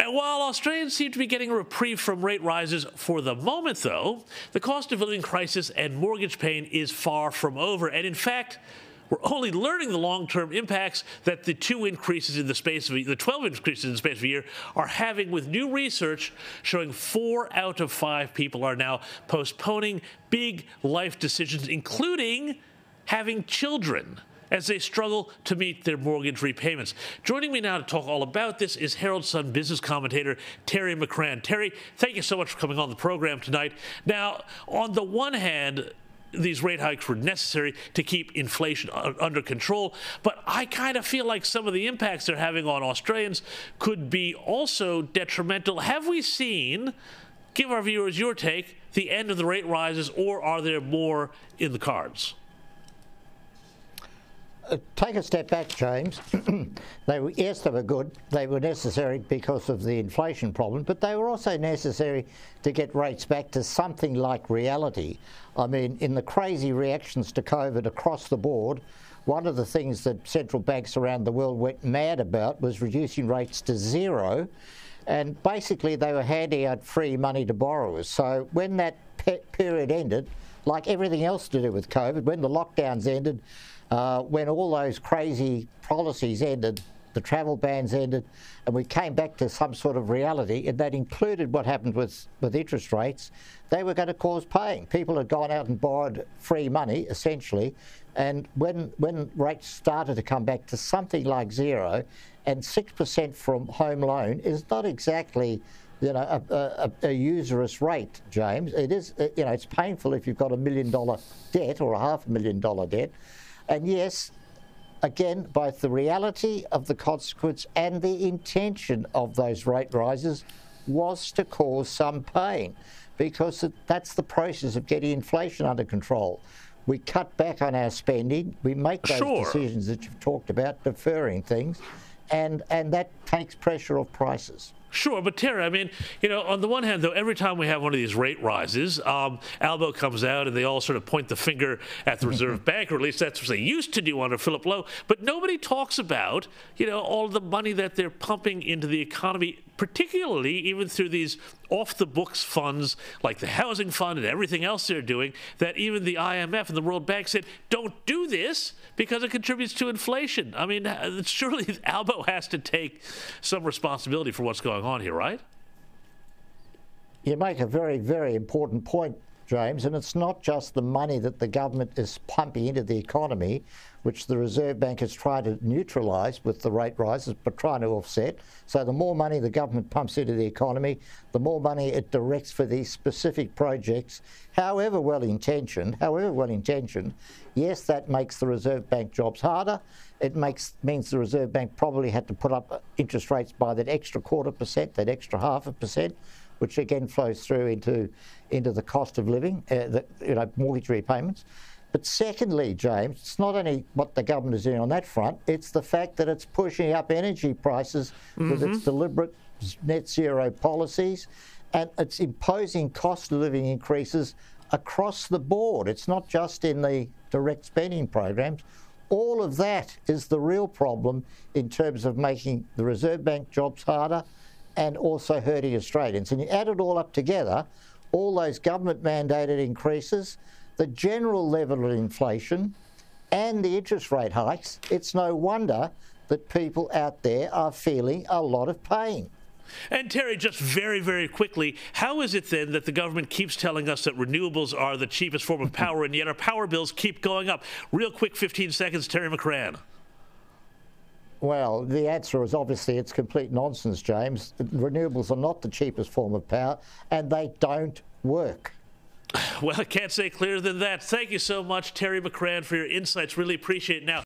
Now, while Australians seem to be getting a reprieve from rate rises for the moment, though, the cost of living crisis and mortgage pain is far from over. And in fact, we're only learning the long-term impacts that the 12 increases in the space of a year are having, with new research showing 4 out of 5 people are now postponing big life decisions, including having children, as they struggle to meet their mortgage repayments. Joining me now to talk all about this is Herald Sun business commentator Terry McCrann. Terry, thank you so much for coming on the program tonight. Now, on the one hand, these rate hikes were necessary to keep inflation under control, but I kind of feel like some of the impacts they're having on Australians could be also detrimental. Have we seen, give our viewers your take, the end of the rate rises, or are there more in the cards? Take a step back, James. Yes, they were good. They were necessary because of the inflation problem, but they were also necessary to get rates back to something like reality. I mean, in the crazy reactions to COVID across the board, one of the things that central banks around the world went mad about was reducing rates to zero, and basically they were handing out free money to borrowers. So when that period ended, like everything else to do with COVID, when the lockdowns ended, when all those crazy policies ended, the travel bans ended, and we came back to some sort of reality, and that included what happened with interest rates, they were going to cause pain. People had gone out and borrowed free money, essentially, and when rates started to come back to something like zero, and 6% from home loan is not exactly, you know, a usurious rate, James. It is, you know, it's painful if you've got $1 million debt or a $500,000 debt. And yes, again, both the reality of the consequence and the intention of those rate rises was to cause some pain, because that's the process of getting inflation under control. We cut back on our spending, we make those decisions that you've talked about, deferring things, and that takes pressure off prices. Sure, but Terry, I mean, you know, on the one hand, though, every time we have one of these rate rises, Albo comes out and they all sort of point the finger at the Reserve Bank, or at least that's what they used to do under Philip Lowe. But nobody talks about, you know, all the money that they're pumping into the economy, particularly even through these off-the-books funds like the Housing Fund and everything else they're doing, that even the IMF and the World Bank said, don't do this because it contributes to inflation. I mean, surely Albo has to take some responsibility for what's going on here, right? You make a very, very important point, James, and it's not just the money that the government is pumping into the economy, which the Reserve Bank is trying to neutralise with the rate rises, but trying to offset. So the more money the government pumps into the economy, the more money it directs for these specific projects, however well-intentioned, yes, that makes the Reserve Bank jobs harder. It means the Reserve Bank probably had to put up interest rates by that extra 0.25%, that extra 0.5%, which again flows through into the cost of living, mortgage repayments. But secondly, James, it's not only what the government is doing on that front, it's the fact that it's pushing up energy prices with its deliberate net zero policies, and it's imposing cost of living increases across the board. It's not just in the direct spending programs. All of that is the real problem in terms of making the Reserve Bank jobs harder and also hurting Australians. And you add it all up together, all those government-mandated increases, the general level of inflation and the interest rate hikes, it's no wonder that people out there are feeling a lot of pain. And Terry, just very, very quickly, how is it then that the government keeps telling us that renewables are the cheapest form of power, and yet our power bills keep going up? Real quick, 15 seconds, Terry McCrann. Well, the answer is obviously it's complete nonsense, James. Renewables are not the cheapest form of power, and they don't work. Well, I can't say clearer than that. Thank you so much, Terry McCrann, for your insights. Really appreciate it. Now,